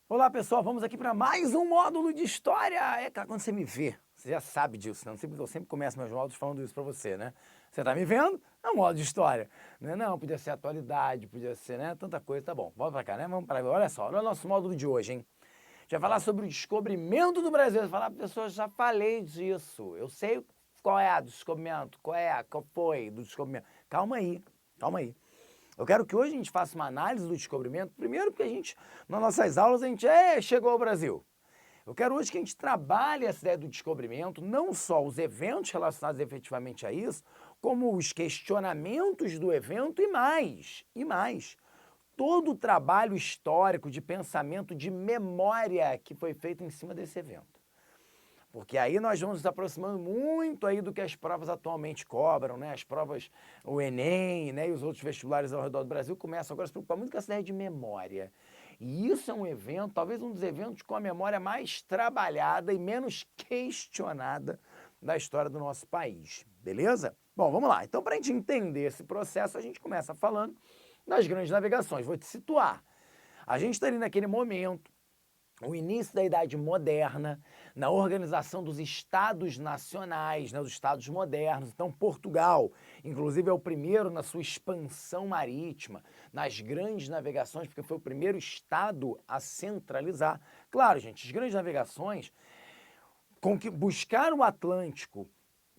Olá pessoal, vamos aqui para mais um módulo de história. É claro, quando você me vê, você já sabe disso, né? Eu sempre começo meus módulos falando isso para você, né? Você tá me vendo? É um módulo de história. Não, podia ser atualidade, podia ser, né? Tanta coisa, tá bom. Volta para cá, né? Vamos para ver. Olha só, olha o nosso módulo de hoje, hein? A gente vai falar sobre o descobrimento do Brasil. Você vai falar, pessoal, já falei disso. Eu sei qual é a do descobrimento, qual foi do descobrimento. Calma aí, calma aí. Eu quero que hoje a gente faça uma análise do descobrimento, primeiro porque nas nossas aulas, chegou ao Brasil. Eu quero hoje que a gente trabalhe essa ideia do descobrimento, não só os eventos relacionados efetivamente a isso, como os questionamentos do evento e mais. Todo o trabalho histórico, de pensamento, de memória que foi feito em cima desse evento. Porque aí nós vamos nos aproximando muito aí do que as provas atualmente cobram, né? As provas, o Enem, né? E os outros vestibulares ao redor do Brasil começam agora a se preocupar muito com essa ideia de memória. E isso é um evento, talvez um dos eventos com a memória mais trabalhada e menos questionada da história do nosso país, beleza? Bom, vamos lá. Então, para a gente entender esse processo, a gente começa falando das grandes navegações. Vou te situar. A gente está ali naquele momento, o início da Idade Moderna, na organização dos estados nacionais, né, dos estados modernos. Então, Portugal, inclusive, é o primeiro na sua expansão marítima, nas grandes navegações, porque foi o primeiro estado a centralizar. Claro, gente, as grandes navegações, com que buscar o Atlântico,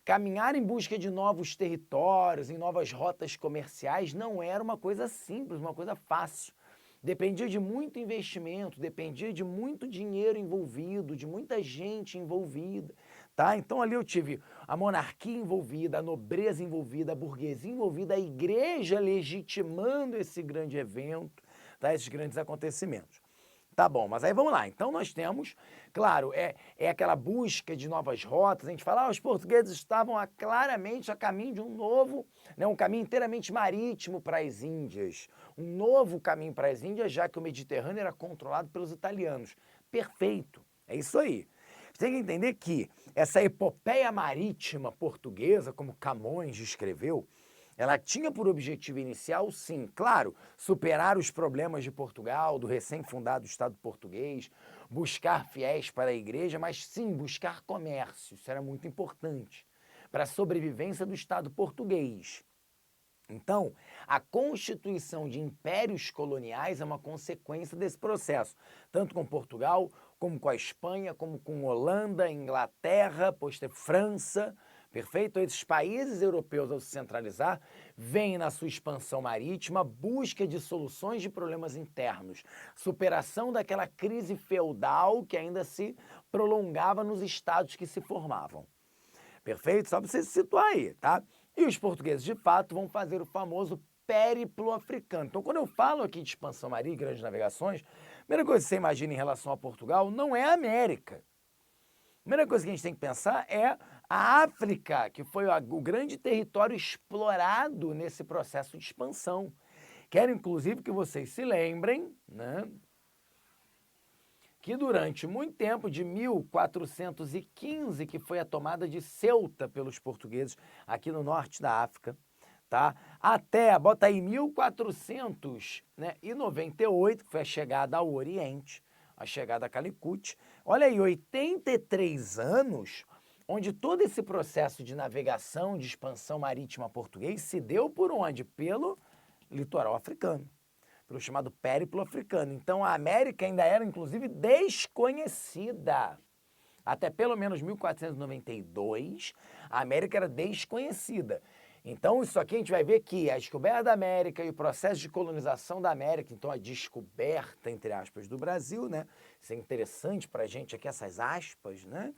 caminhar em busca de novos territórios, em novas rotas comerciais, não era uma coisa simples, uma coisa fácil. Dependia de muito investimento, dependia de muito dinheiro envolvido, de muita gente envolvida, tá? Então ali eu tive a monarquia envolvida, a nobreza envolvida, a burguesia envolvida, a igreja legitimando esse grande evento, tá? Esses grandes acontecimentos. Tá bom, mas aí vamos lá. Então nós temos, claro, é aquela busca de novas rotas. A gente fala, os portugueses estavam claramente a caminho de um novo, né, um caminho inteiramente marítimo para as Índias. Um novo caminho para as Índias, já que o Mediterrâneo era controlado pelos italianos. Perfeito, é isso aí. Você tem que entender que essa epopeia marítima portuguesa, como Camões descreveu, ela tinha por objetivo inicial, sim, claro, superar os problemas de Portugal, do recém-fundado Estado português, buscar fiéis para a igreja, mas sim, buscar comércio, isso era muito importante, para a sobrevivência do Estado português. Então, a constituição de impérios coloniais é uma consequência desse processo, tanto com Portugal, como com a Espanha, como com Holanda, Inglaterra, depois ter França, perfeito? Esses países europeus, ao se centralizar, vêm na sua expansão marítima, busca de soluções de problemas internos, superação daquela crise feudal que ainda se prolongava nos estados que se formavam. Perfeito? Só para você se situar aí, tá? E os portugueses, de fato, vão fazer o famoso périplo africano. Então, quando eu falo aqui de expansão marítima e grandes navegações, a primeira coisa que você imagina em relação a Portugal não é a América. A primeira coisa que a gente tem que pensar é a África, que foi o grande território explorado nesse processo de expansão. Quero, inclusive, que vocês se lembrem, né, que durante muito tempo, de 1415, que foi a tomada de Ceuta pelos portugueses aqui no norte da África, tá? Até, bota aí, 1400, né, e 98, que foi a chegada ao Oriente, a chegada a Calicut. Olha aí, 83 anos, onde todo esse processo de navegação, de expansão marítima português se deu por onde? Pelo litoral africano, pelo chamado périplo africano. Então a América ainda era, inclusive, desconhecida. Até pelo menos 1492, a América era desconhecida. Então, isso aqui a gente vai ver que a descoberta da América e o processo de colonização da América, então a descoberta, entre aspas, do Brasil, né? Isso é interessante para a gente aqui, essas aspas, né?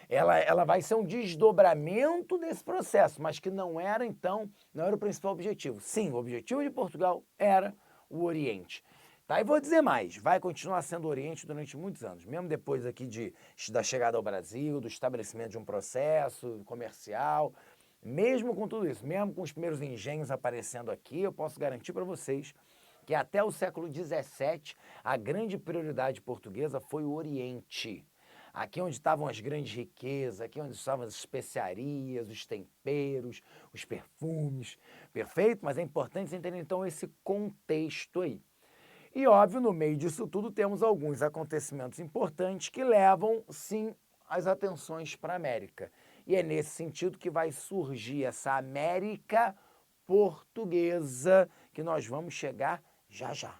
Ela vai ser um desdobramento desse processo, mas que não era, então, não era o principal objetivo. Sim, o objetivo de Portugal era o Oriente. Tá, e vou dizer mais, vai continuar sendo o Oriente durante muitos anos, mesmo depois aqui da chegada ao Brasil, do estabelecimento de um processo comercial, mesmo com tudo isso, mesmo com os primeiros engenhos aparecendo aqui, eu posso garantir para vocês que até o século XVII a grande prioridade portuguesa foi o Oriente. Aqui onde estavam as grandes riquezas, aqui onde estavam as especiarias, os temperos, os perfumes, perfeito? Mas é importante você entender então esse contexto aí. E, óbvio, no meio disso tudo, temos alguns acontecimentos importantes que levam, sim, as atenções para a América. E é nesse sentido que vai surgir essa América portuguesa, que nós vamos chegar já já.